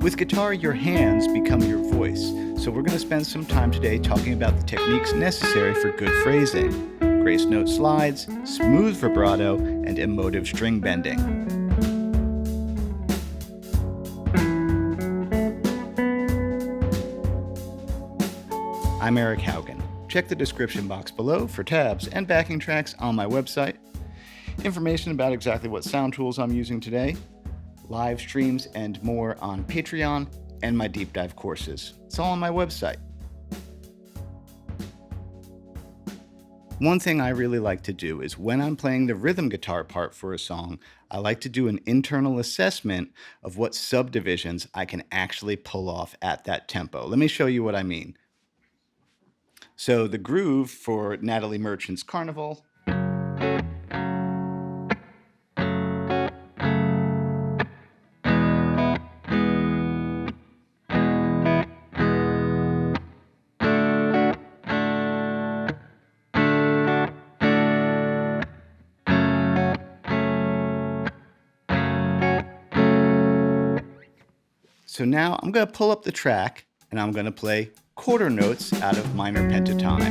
With guitar, your hands become your voice, so we're going to spend some time today talking about the techniques necessary for good phrasing: grace note slides, smooth vibrato, and emotive string bending. I'm Eric Haugen. Check the description box below for tabs and backing tracks on my website, information about exactly what sound tools I'm using today, live streams and more on Patreon, and my deep dive courses. It's all on my website. One thing I really like to do is when I'm playing the rhythm guitar part for a song, I like to do an internal assessment of what subdivisions I can actually pull off at that tempo. Let me show you what I mean. So the groove for Natalie Merchant's Carnival So now I'm going to pull up the track and I'm going to play quarter notes out of minor pentatonic.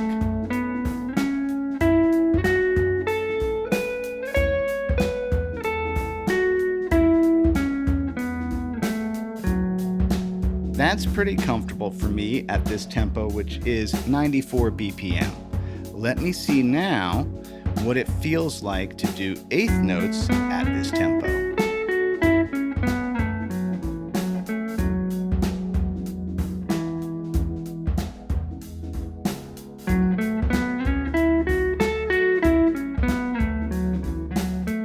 That's pretty comfortable for me at this tempo, which is 94 BPM. Let me see now what it feels like to do eighth notes at this tempo.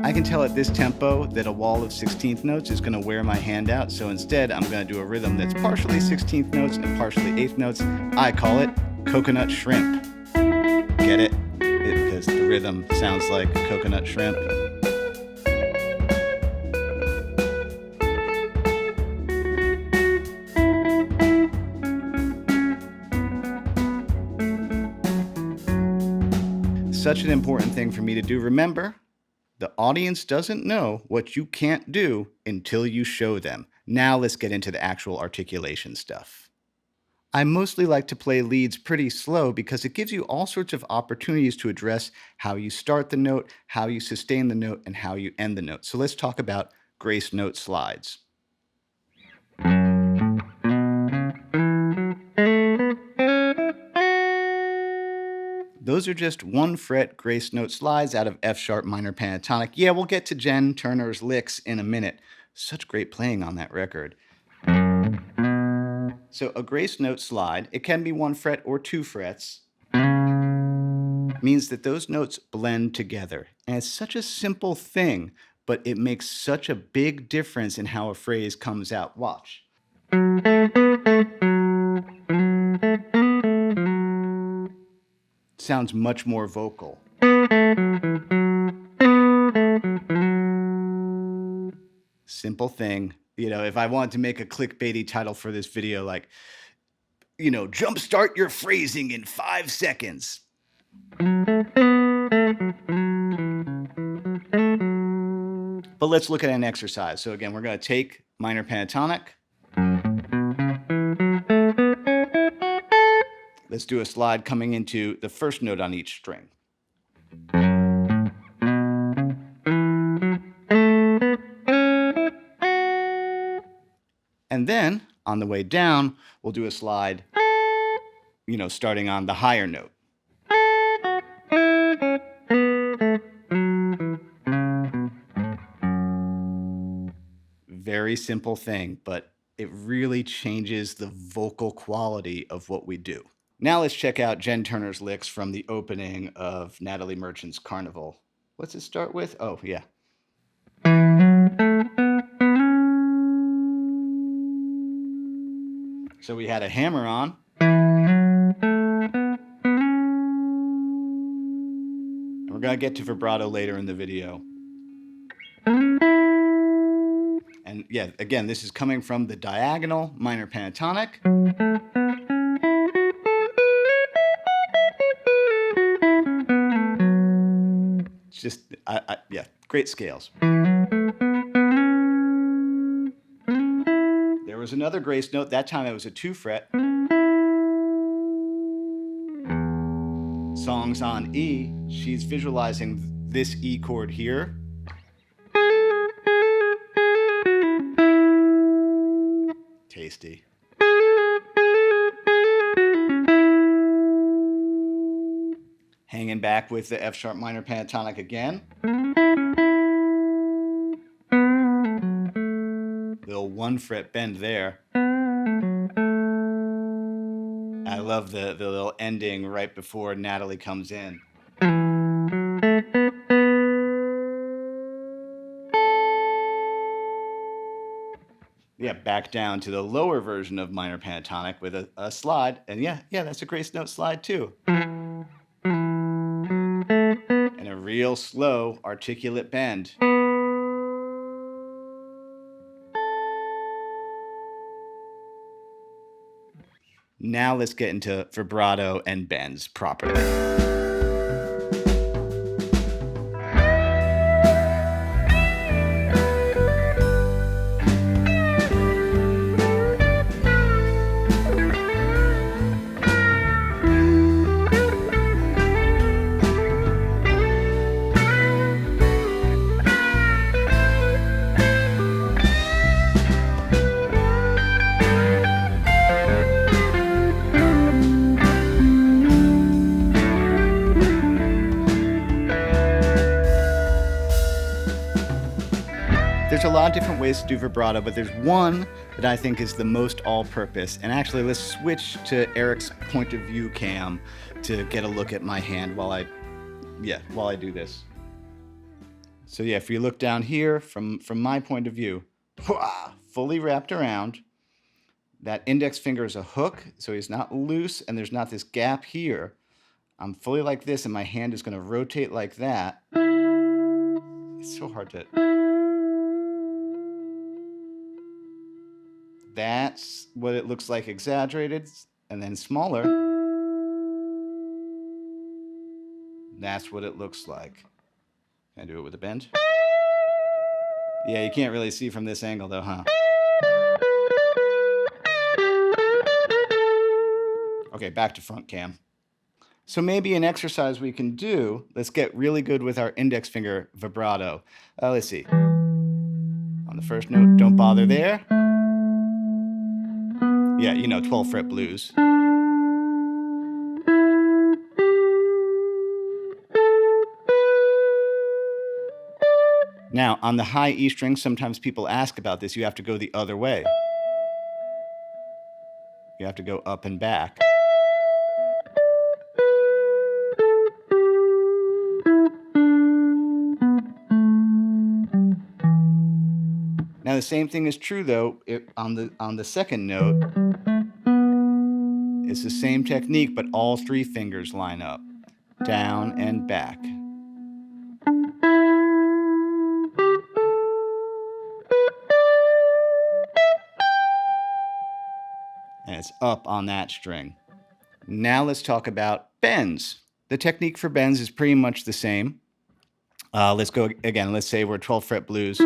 I can tell at this tempo that a wall of 16th notes is going to wear my hand out, so instead I'm going to do a rhythm that's partially 16th notes and partially 8th notes. I call it coconut shrimp. Get it? Because the rhythm sounds like coconut shrimp. Such an important thing for me to do. Remember, the audience doesn't know what you can't do until you show them. Now let's get into the actual articulation stuff. I mostly like to play leads pretty slow because it gives you all sorts of opportunities to address how you start the note, how you sustain the note, and how you end the note. So let's talk about grace note slides. Those are just 1 fret grace note slides out of F sharp minor pentatonic. Yeah, we'll get to Jen Turner's licks in a minute. Such great playing on that record. So a grace note slide, it can be 1 fret or 2 frets, means that those notes blend together. And it's such a simple thing, but it makes such a big difference in how a phrase comes out. Watch. Sounds much more vocal. Simple thing. If I wanted to make a clickbaity title for this video, like, jumpstart your phrasing in 5 seconds. But let's look at an exercise. So again, we're going to take minor pentatonic. Let's do a slide coming into the first note on each string. And then, on the way down, we'll do a slide, starting on the higher note. Very simple thing, but it really changes the vocal quality of what we do. Now let's check out Jen Turner's licks from the opening of Natalie Merchant's Carnival. What's it start with? Oh, yeah. So we had a hammer on. And we're going to get to vibrato later in the video. And yeah, again, this is coming from the diagonal minor pentatonic. It's just, yeah, great scales. There was was another grace note. That time it was a 2 fret. Songs on E, she's visualizing this E chord here. Tasty. Hanging back with the F sharp minor pentatonic again. Little 1 fret bend there. I love the little ending right before Natalie comes in. Yeah, back down to the lower version of minor pentatonic with a slide. And yeah, that's a grace note slide too. And a real slow, articulate bend. Now let's get into vibrato and bends properly. There's a lot of different ways to do vibrato, but there's one that I think is the most all-purpose. And actually, let's switch to Eric's point of view cam to get a look at my hand while I do this. So yeah, if you look down here from my point of view, fully wrapped around. That index finger is a hook, so he's not loose, and there's not this gap here. I'm fully like this, and my hand is going to rotate like that. It's so hard to... That's what it looks like exaggerated, and then smaller. That's what it looks like. Can I do it with a bend? Yeah, you can't really see from this angle though, huh? Okay, back to front cam. So maybe an exercise we can do, let's get really good with our index finger vibrato. Let's see. On the first note, don't bother there. Yeah, 12 fret blues. Now, on the high E string, sometimes people ask about this. You have to go the other way. You have to go up and back. Now, the same thing is true, though, on the second note. It's the same technique, but all 3 fingers line up. Down and back. And it's up on that string. Now let's talk about bends. The technique for bends is pretty much the same. Let's go again. Let's say we're 12 fret blues.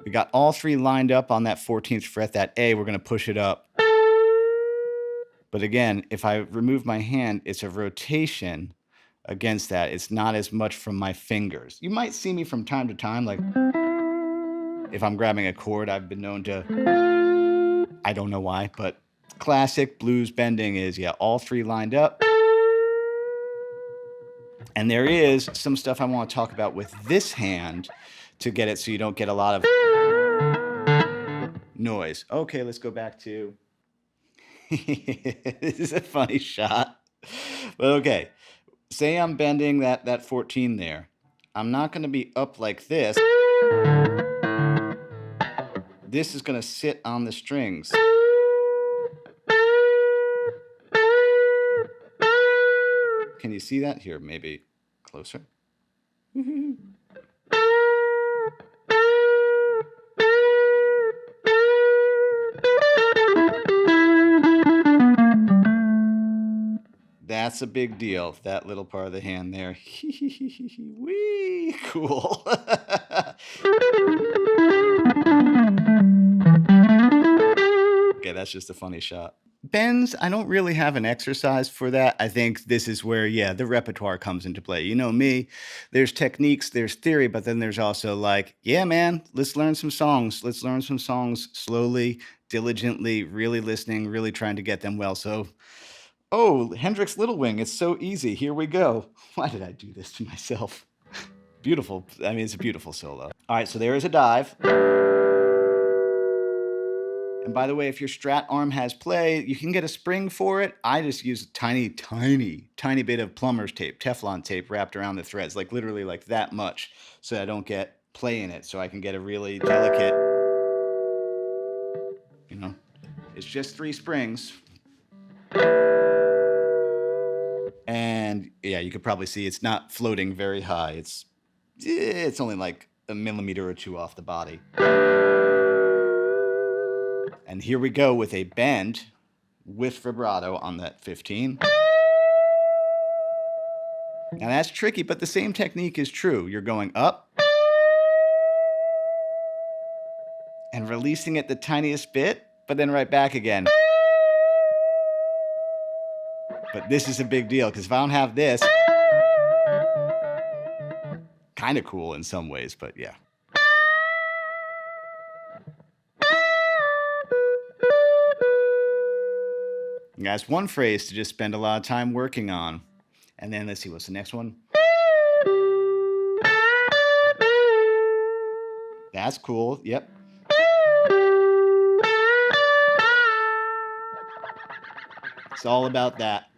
We got all 3 lined up on that 14th fret, that A, we're going to push it up. But again, if I remove my hand, it's a rotation against that. It's not as much from my fingers. You might see me from time to time, like if I'm grabbing a chord, I've been known to, I don't know why, but classic blues bending is, all 3 lined up. And there is some stuff I want to talk about with this hand to get it so you don't get a lot of noise. Okay, let's go back to... This is a funny shot. But okay, say I'm bending that 14 there. I'm not going to be up like this. This is going to sit on the strings. Can you see that? Here, maybe closer. That's a big deal, that little part of the hand there. Wee, cool. that's just a funny shot. Bends, I don't really have an exercise for that. I think this is where, yeah, the repertoire comes into play. You know me, there's techniques, there's theory, but then there's also like, yeah, man, let's learn some songs. Let's learn some songs slowly, diligently, really listening, really trying to get them well. So, oh, Hendrix Little Wing, it's so easy. Here we go. Why did I do this to myself? Beautiful. I mean, it's a beautiful solo. All right, so there is a dive. And by the way, if your Strat arm has play, you can get a spring for it. I just use a tiny bit of plumber's tape, Teflon tape wrapped around the threads, like literally like that much, so I don't get play in it, so I can get a really delicate, you know, it's just 3 springs. And yeah, you could probably see it's not floating very high. It's only like a millimeter or 2 off the body. And here we go with a bend with vibrato on that 15. Now that's tricky, but the same technique is true. You're going up and releasing it the tiniest bit, but then right back again. But this is a big deal, because if I don't have this, kind of cool in some ways, but yeah. That's one phrase to just spend a lot of time working on. And then let's see, what's the next one? That's cool. Yep. It's all about that.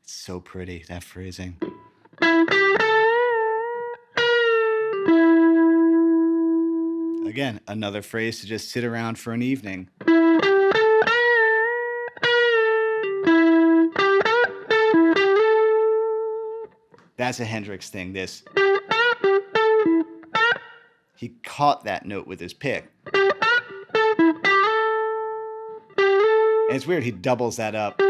It's so pretty, that phrasing. Again, another phrase to just sit around for an evening. That's a Hendrix thing, this. He caught that note with his pick. And it's weird, he doubles that up.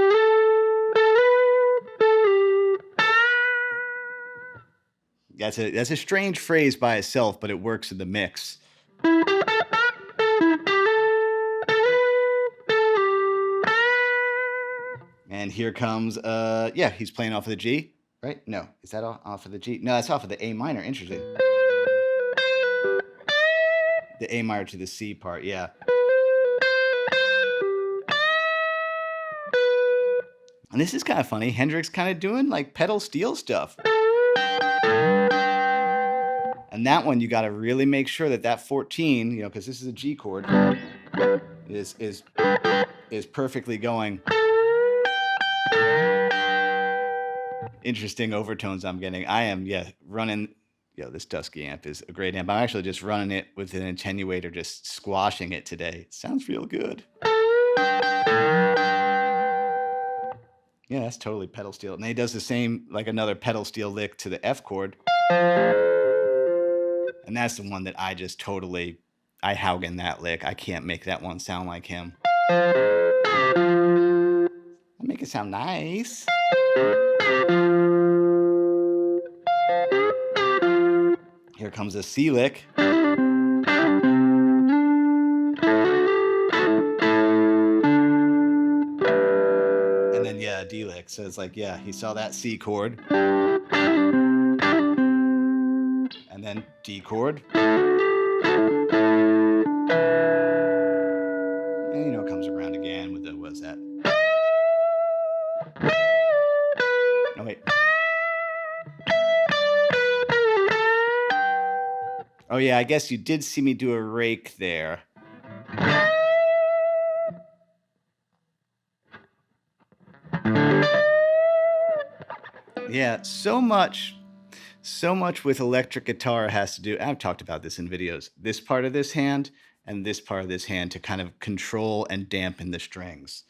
That's a strange phrase by itself, but it works in the mix. And here comes, yeah, he's playing off of the G, right? No, is that off of the G? No, that's off of the A minor, interesting. The A minor to the C part, yeah. And this is kind of funny. Hendrix kind of doing like pedal steel stuff. And that one, you got to really make sure that 14, you know, because this is a G chord, is perfectly going. Interesting overtones I'm getting. I am, yeah, running. Yo, this Dusky amp is a great amp. I'm actually just running it with an attenuator, just squashing it today. It sounds real good. Yeah, that's totally pedal steel. And he does the same, like another pedal steel lick to the F chord. And that's the one that I just totally, I Haugen that lick. I can't make that one sound like him. I make it sound nice. Here comes a C lick. And then, yeah, a D lick. So it's like, yeah, he saw that C chord. And then D chord. And, you know, it comes around again with the, what's that? Oh, wait. Oh, yeah, I guess you did see me do a rake there. Yeah, so much with electric guitar has to do, I've talked about this in videos, this part of this hand and this part of this hand to kind of control and dampen the strings.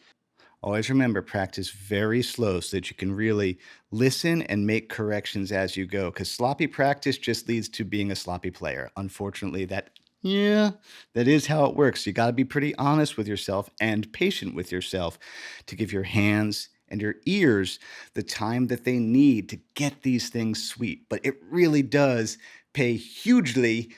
Always remember, practice very slow so that you can really listen and make corrections as you go, because sloppy practice just leads to being a sloppy player. Unfortunately, that is how it works. You got to be pretty honest with yourself and patient with yourself to give your hands and your ears the time that they need to get these things sweet. But it really does pay hugely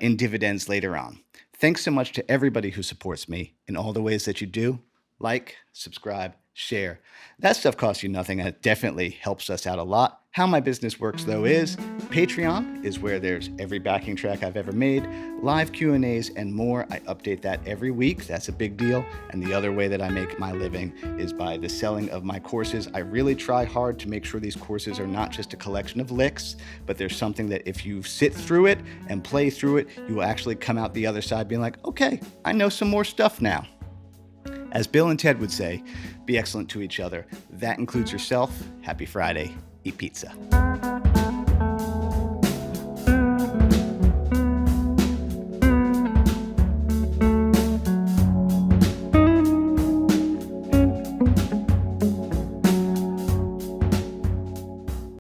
in dividends later on. Thanks so much to everybody who supports me in all the ways that you do. Like, subscribe, share. That stuff costs you nothing, and it definitely helps us out a lot. How my business works, though, is Patreon is where there's every backing track I've ever made, live Q&As, and more. I update that every week. That's a big deal. And the other way that I make my living is by the selling of my courses. I really try hard to make sure these courses are not just a collection of licks, but there's something that if you sit through it and play through it, you will actually come out the other side being like, okay, I know some more stuff now. As Bill and Ted would say, be excellent to each other. That includes yourself. Happy Friday. Eat pizza.